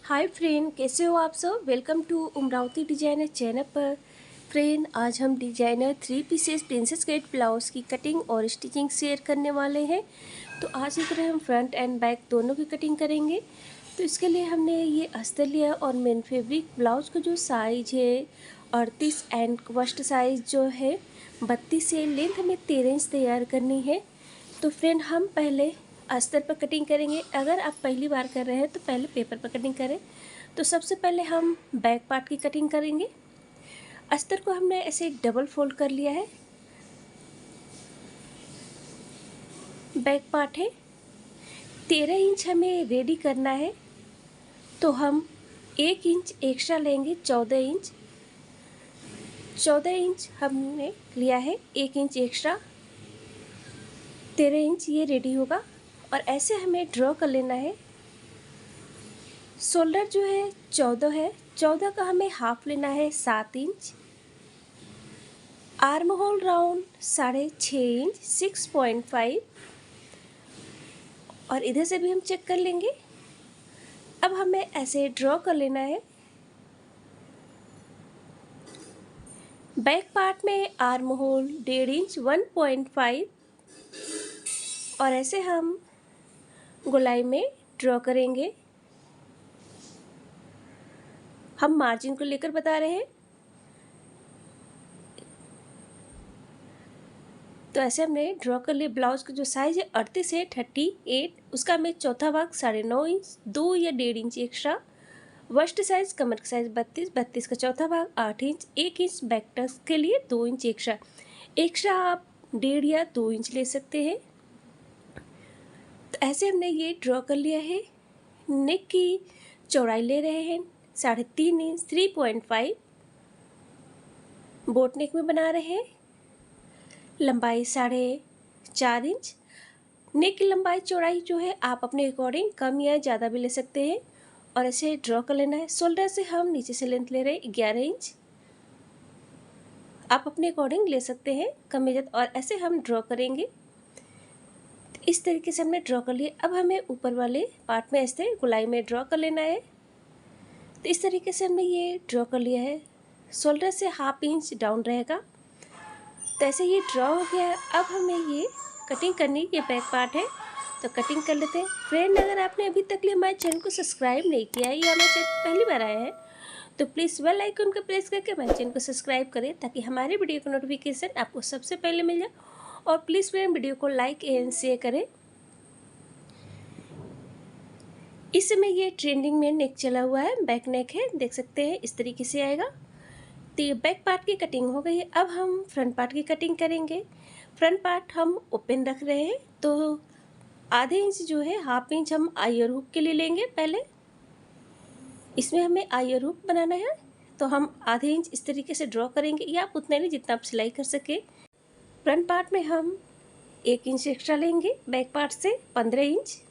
Hi friend, कैसे हो आप सब। Welcome to Umravati designer channel पर। फ्रेंड, आज हम designer 3 pieces princess cut blouse की कटिंग और स्टिचिंग शेयर करने वाले हैं। तो आज की तरह हम फ्रंट एंड बैक दोनों की कटिंग करेंगे। तो इसके लिए हमने ये अस्तर लिया और मेन फैब्रिक। ब्लाउज़ का जो साइज है 38 एंड वस्ट साइज जो है 32 है। लेंथ हमें 13 इंच तैयार करनी है। तो फ्रेंड, हम पहले अस्तर पर कटिंग करेंगे। अगर आप पहली बार कर रहे हैं तो पहले पेपर पर कटिंग करें। तो सबसे पहले हम बैक पार्ट की कटिंग करेंगे। अस्तर को हमने ऐसे डबल फोल्ड कर लिया है। बैक पार्ट है 13 इंच हमें रेडी करना है। तो हम 1 इंच एक्स्ट्रा लेंगे। 14 इंच हमने लिया है। 1 इंच एक्स्ट्रा 13 इंच ये रेडी होगा। और ऐसे हमें ड्रॉ कर लेना है। शोल्डर जो है 14 है। 14 का हमें हाफ लेना है 7 inch. Arm hole round 6.5 inch 6.5। और इधर से भी हम चेक कर लेंगे। अब हमें ऐसे ड्रॉ कर लेना है। बैक पार्ट में आर्म होल 1.5 इंच 1.5। और ऐसे हम गोलाई में ड्रॉ करेंगे। हम मार्जिन को लेकर बता रहे हैं। तो ऐसे हमने ड्रॉ कर लिया। ब्लाउज का जो साइज है 38 है 38, उसका हमें चौथा भाग 9.5 इंच 2 या 1.5 इंच एक्स्ट्रा। वस्ट साइज कमर का साइज 32, 32 का चौथा भाग 8 इंच 1 इंच। बैक टक्स के लिए 2 इंच एक्स्ट्रा आप 1.5 या 2 इंच ले सकते हैं। तो ऐसे हमने ये ड्रॉ कर लिया है। नेक की चौड़ाई ले रहे हैं 3.5 इंच 3.5। बोट नेक में बना रहे हैं। लंबाई 4.5 इंच। नेक की लंबाई चौड़ाई जो है आप अपने अकॉर्डिंग कम या ज़्यादा भी ले सकते हैं। और ऐसे ड्रॉ कर लेना है। शोल्डर से हम नीचे से लेंथ ले रहे हैं 11 इंच। आप अपने अकॉर्डिंग ले सकते हैं कम या ज़्यादा। और ऐसे हम ड्रॉ करेंगे। तो इस तरीके से हमने ड्रॉ कर लिया। अब हमें ऊपर वाले पार्ट में ऐसे गोलाई में ड्रॉ कर लेना है। तो इस तरीके से हमने ये ड्रॉ कर लिया है। शोल्डर से हाफ इंच डाउन रहेगा। तो ऐसे ये ड्रॉ हो गया है। अब हमें ये कटिंग करनी, ये बैक पार्ट है तो कटिंग कर लेते हैं। फ्रेंड, अगर आपने अभी तक लिए हमारे चैनल को सब्सक्राइब नहीं किया है या हमारे चैनल पहली बार आया है तो प्लीज़ बेल आइकन को प्रेस करके हमारे चैनल को सब्सक्राइब करें ताकि हमारे वीडियो का नोटिफिकेशन आपको सबसे पहले मिल जाए। और प्लीज़ फ्रेंड, वीडियो को लाइक एंड शेयर करें। इस समय ये ट्रेंडिंग में नेक चला हुआ है, बैक नेक है, देख सकते हैं इस तरीके से आएगा। तो ये बैक पार्ट की कटिंग हो गई है। अब हम फ्रंट पार्ट की कटिंग करेंगे। फ्रंट पार्ट हम ओपन रख रहे हैं। तो आधे इंच जो है हाफ इंच हम आई और हुक के लिए लेंगे। पहले इसमें हमें आई और हुक बनाना है। तो हम आधे इंच इस तरीके से ड्रॉ करेंगे या आप उतना नहीं जितना आप सिलाई कर सके। फ्रंट पार्ट में हम 1 इंच एक्स्ट्रा लेंगे। बैक पार्ट से 15 इंच।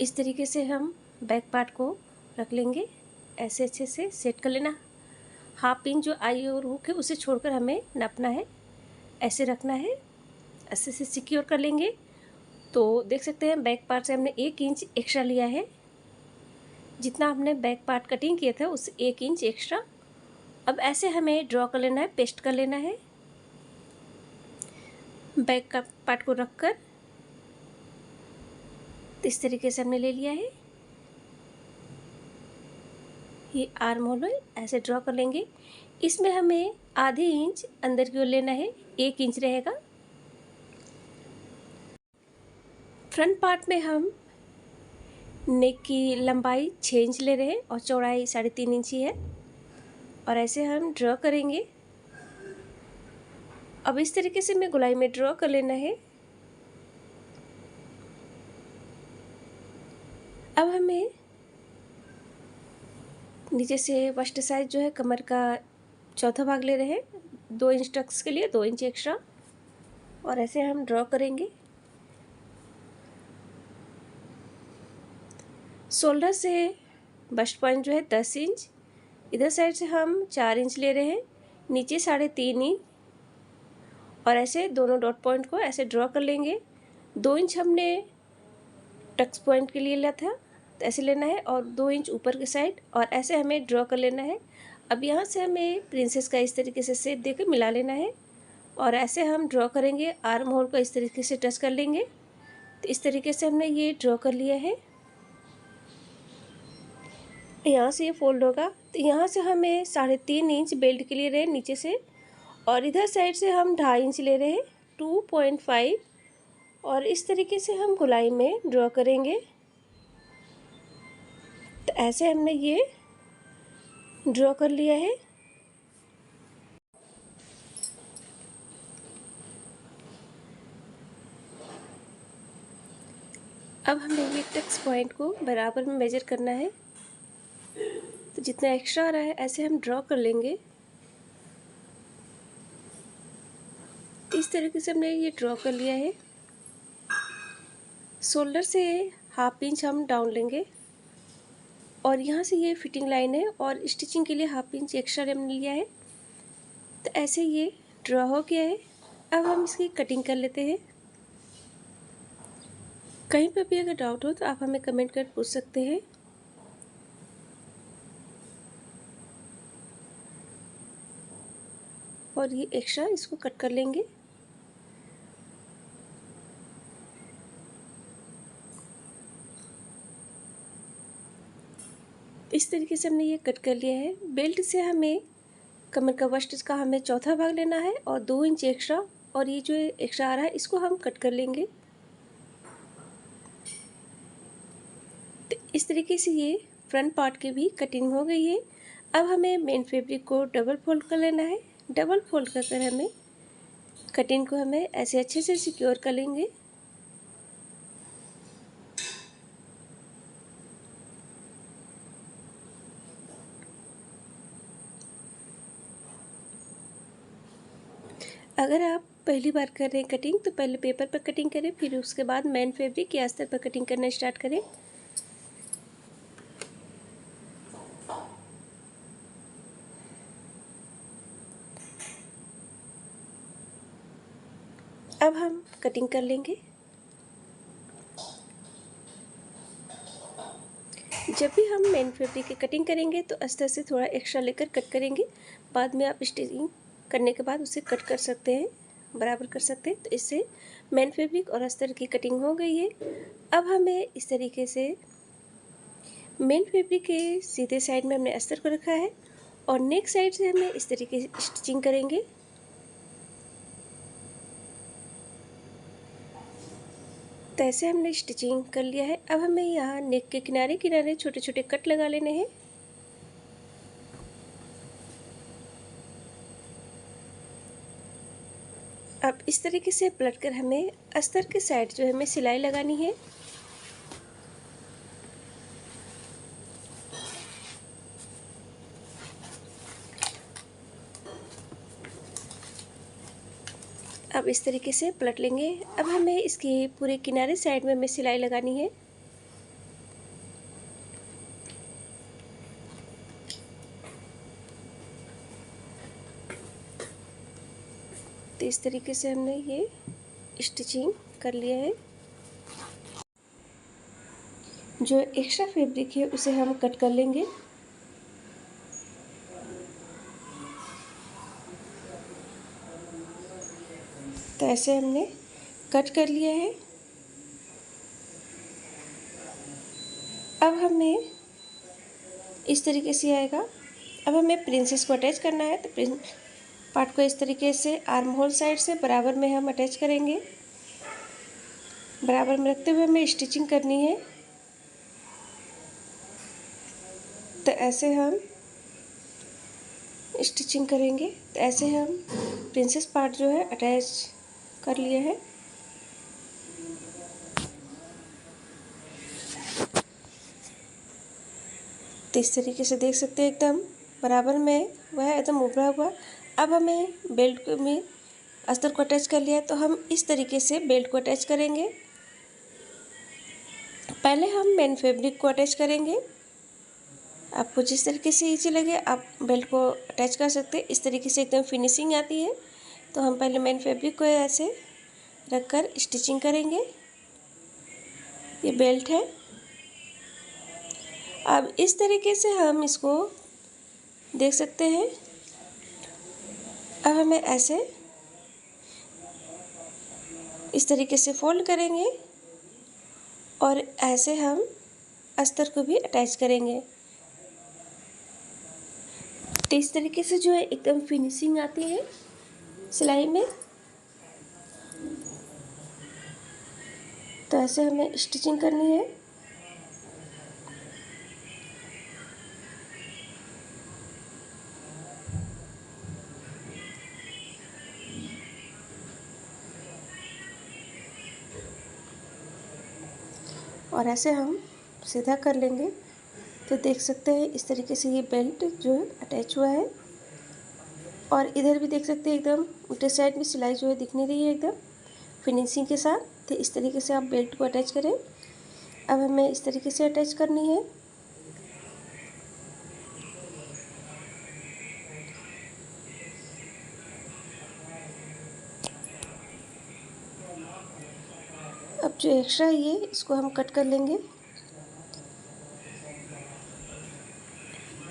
इस तरीके से हम बैक पार्ट को रख लेंगे। ऐसे अच्छे से सेट कर लेना। हाफ इंच जो आई और हुक है उसे छोड़कर हमें नापना है। ऐसे रखना है, ऐसे से सिक्योर कर लेंगे। तो देख सकते हैं बैक पार्ट से हमने 1 इंच एक्स्ट्रा लिया है। जितना हमने बैक पार्ट कटिंग किया था उससे 1 इंच एक्स्ट्रा। अब ऐसे हमें ड्रॉ कर लेना है, पेस्ट कर लेना है। बैक का पार्ट को रखकर तो इस तरीके से हमने ले लिया है। ये आर्म होल ऐसे ड्रॉ कर लेंगे। इसमें हमें आधे इंच अंदर की ओर लेना है, 1 इंच रहेगा। फ्रंट पार्ट में हम नेक की लंबाई 6 इंच ले रहे हैं और चौड़ाई 3.5 इंच ही है। और ऐसे हम ड्रॉ करेंगे। अब इस तरीके से हमें गोलाई में ड्रॉ कर लेना है। अब हमें नीचे से वस्ट साइज जो है कमर का चौथा भाग ले रहे हैं 2 इंच टक्स के लिए 2 इंच एक्स्ट्रा। और ऐसे हम ड्रॉ करेंगे। शोल्डर से बस्ट पॉइंट जो है 10 इंच। इधर साइड से हम 4 इंच ले रहे हैं, नीचे 3.5 इंच। और ऐसे दोनों डॉट पॉइंट को ऐसे ड्रॉ कर लेंगे। 2 इंच हमने टक्स पॉइंट के लिए लिया था, तो ऐसे लेना है और 2 इंच ऊपर की साइड और ऐसे हमें ड्रॉ कर लेना है। अब यहाँ से हमें प्रिंसेस का इस तरीके से शेप देकर मिला लेना है और ऐसे हम ड्रॉ करेंगे। आर्म होल को इस तरीके से टच कर लेंगे। तो इस तरीके से हमने ये ड्रॉ कर लिया है। यहाँ से ये फोल्ड होगा, तो यहाँ से हमें 3.5 इंच बेल्ट के लिए रहे नीचे से और इधर साइड से हम 2.5 इंच ले रहे हैं 2.5 और इस तरीके से हम गोलाई में ड्रॉ करेंगे। तो ऐसे हमने ये ड्रॉ कर लिया है। अब हमें ये टक्स पॉइंट को बराबर में मेजर करना है। तो जितना एक्स्ट्रा आ रहा है ऐसे हम ड्रॉ कर लेंगे। इस तरीके से हमने ये ड्रॉ कर लिया है। शोल्डर से 1/2 इंच हम डाउन लेंगे और यहाँ से ये फिटिंग लाइन है और स्टिचिंग के लिए 1/2 इंच एक्स्ट्रा हमने लिया है। तो ऐसे ये ड्रॉ हो गया है। अब हम इसकी कटिंग कर लेते हैं। कहीं पर भी अगर डाउट हो तो आप हमें कमेंट कर पूछ सकते हैं। और ये एक्स्ट्रा इसको कट कर लेंगे। इस तरीके से हमने ये कट कर लिया है। बेल्ट से हमें कमर का वस्ट का हमें चौथा भाग लेना है और 2 इंच एक्स्ट्रा और ये जो एक्स्ट्रा आ रहा है इसको हम कट कर लेंगे। तो इस तरीके से ये फ्रंट पार्ट की भी कटिंग हो गई है। अब हमें मेन फैब्रिक को डबल फोल्ड कर लेना है। डबल फोल्ड कर कर हमें कटिंग को हमें ऐसे अच्छे से सिक्योर कर लेंगे। अगर आप पहली बार कर रहे हैं कटिंग तो पहले पेपर पर कटिंग करें, फिर उसके बाद मेन फैब्रिक के अस्तर पर कटिंग करना स्टार्ट करें। अब हम कटिंग कर लेंगे। जब भी हम मेन फैब्रिक की कटिंग करेंगे तो अस्तर से थोड़ा एक्स्ट्रा लेकर कट करेंगे। बाद में आप स्टिचिंग करने के बाद उसे कट कर सकते हैं, बराबर कर सकते हैं। तो इससे मेन फैब्रिक और अस्तर की कटिंग हो गई है। अब हमें इस तरीके से मेन फैब्रिक के सीधे साइड में हमने अस्तर को रखा है और नेक साइड से हमें इस तरीके से स्टिचिंग करेंगे। तो ऐसे हमने स्टिचिंग कर लिया है। अब हमें यहाँ नेक के किनारे किनारे छोटे छोटे कट लगा लेने हैं। अब इस तरीके से पलट कर हमें अस्तर के साइड जो है हमें सिलाई लगानी है। अब इस तरीके से पलट लेंगे। अब हमें इसके पूरे किनारे साइड में हमें सिलाई लगानी है। तो इस तरीके से हमने ये स्टिचिंग कर लिया है। जो एक्स्ट्रा फैब्रिक है उसे हम कट कर लेंगे। तो ऐसे हमने कट कर लिया है। अब हमें इस तरीके से आएगा। अब हमें प्रिंसेस को अटैच करना है। तो पार्ट को इस तरीके से आर्म होल साइड से बराबर में हम अटैच करेंगे। बराबर में रखते हुए हमें स्टिचिंग करनी है। तो ऐसे हम स्टिचिंग करेंगे। तो ऐसे हम प्रिंसेस पार्ट जो है अटैच कर लिया है। तो इस तरीके से देख सकते हैं एकदम बराबर में वह एकदम उभरा हुआ। अब हमें बेल्ट में अस्तर को अटैच कर लिया, तो हम इस तरीके से बेल्ट को अटैच करेंगे। पहले हम मेन फैब्रिक को अटैच करेंगे। आपको जिस तरीके से ईजी लगे आप बेल्ट को अटैच कर सकते हैं। इस तरीके से एकदम फिनिशिंग आती है। तो हम पहले मेन फैब्रिक को ऐसे रखकर स्टिचिंग करेंगे। ये बेल्ट है। अब इस तरीके से हम इसको देख सकते हैं। अब हमें ऐसे इस तरीके से फोल्ड करेंगे और ऐसे हम अस्तर को भी अटैच करेंगे। तो इस तरीके से जो है एकदम फिनिशिंग आती है सिलाई में। तो ऐसे हमें स्टिचिंग करनी है। और ऐसे हम सीधा कर लेंगे तो देख सकते हैं इस तरीके से ये बेल्ट जो है अटैच हुआ है। और इधर भी देख सकते हैं एकदम उल्टे साइड में सिलाई जो है दिख नहीं रही है एकदम फिनिशिंग के साथ। तो इस तरीके से आप बेल्ट को अटैच करें। अब हमें इस तरीके से अटैच करनी है। अब जो एक्स्ट्रा है ये इसको हम कट कर लेंगे।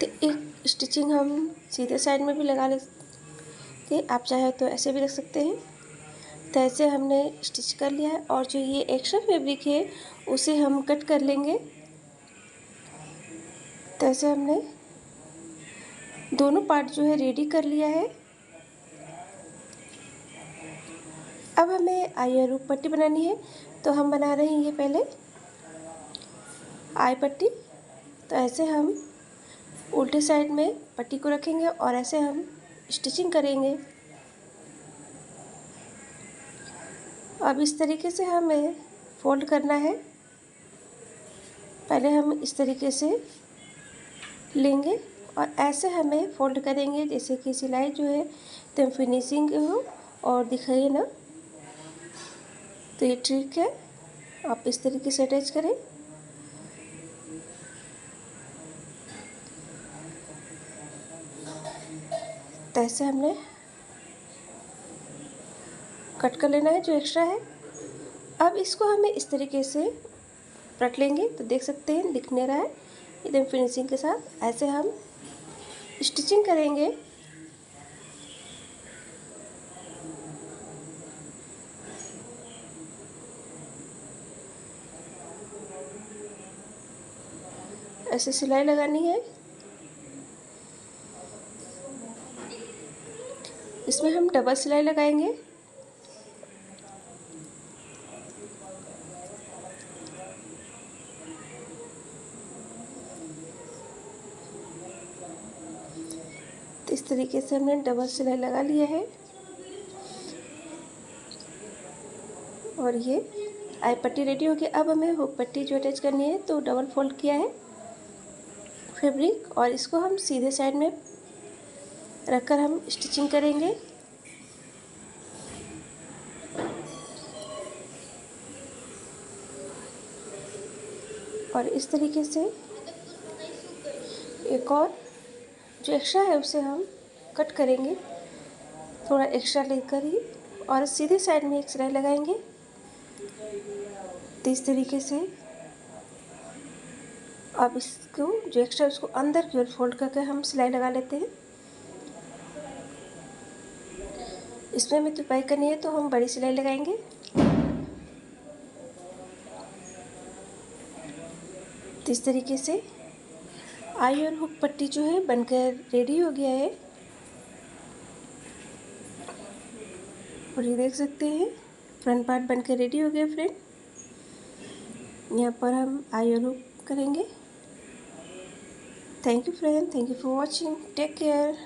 तो एक स्टिचिंग हम सीधे साइड में भी लगा लेते, आप चाहे तो ऐसे भी रख सकते हैं। तो ऐसे हमने स्टिच कर लिया है और जो ये एक्स्ट्रा फैब्रिक है उसे हम कट कर लेंगे। तो ऐसे हमने दोनों पार्ट जो है रेडी कर लिया है। अब हमें आई और रूप पट्टी बनानी है। तो हम बना रहे हैं ये पहले आई पट्टी। तो ऐसे हम उल्टे साइड में पट्टी को रखेंगे और ऐसे हम स्टिचिंग करेंगे। अब इस तरीके से हमें फोल्ड करना है। पहले हम इस तरीके से लेंगे और ऐसे हमें फोल्ड करेंगे जैसे कि सिलाई जो है एकदम फिनिशिंग हो और दिखाइए ना। तो ये ट्रिक है, आप इस तरीके से अटैच करें। तो ऐसे हमने कट कर लेना है जो एक्स्ट्रा है। अब इसको हमें इस तरीके से रख लेंगे तो देख सकते हैं दिख नहीं रहा है एकदम फिनिशिंग के साथ। ऐसे हम स्टिचिंग करेंगे। ऐसे सिलाई लगानी है। इसमें हम डबल सिलाई लगाएंगे। तो इस तरीके से हमने डबल सिलाई लगा लिया है। और ये आई पट्टी रेडी हो गया। अब हमें हुक पट्टी जो अटैच करनी है तो डबल फोल्ड किया है फैब्रिक और इसको हम सीधे साइड में रखकर हम स्टिचिंग करेंगे। और इस तरीके से एक और जो एक्स्ट्रा है उसे हम कट करेंगे थोड़ा एक्स्ट्रा लेकर ही और सीधे साइड में एक सिलाई लगाएंगे। तो इस तरीके से अब इसको जो एक्स्ट्रा उसको अंदर की ओर फोल्ड करके हम सिलाई लगा लेते हैं। इसमें हमें तुरपाई करनी है तो हम बड़ी सिलाई लगाएंगे। तो इस तरीके से आई और हुक पट्टी जो है बनकर रेडी हो गया है। और ये देख सकते हैं फ्रंट पार्ट बनकर रेडी हो गया फ्रेंड। यहाँ पर हम आई और हुक करेंगे। Thank you friend, thank you for watching, take care.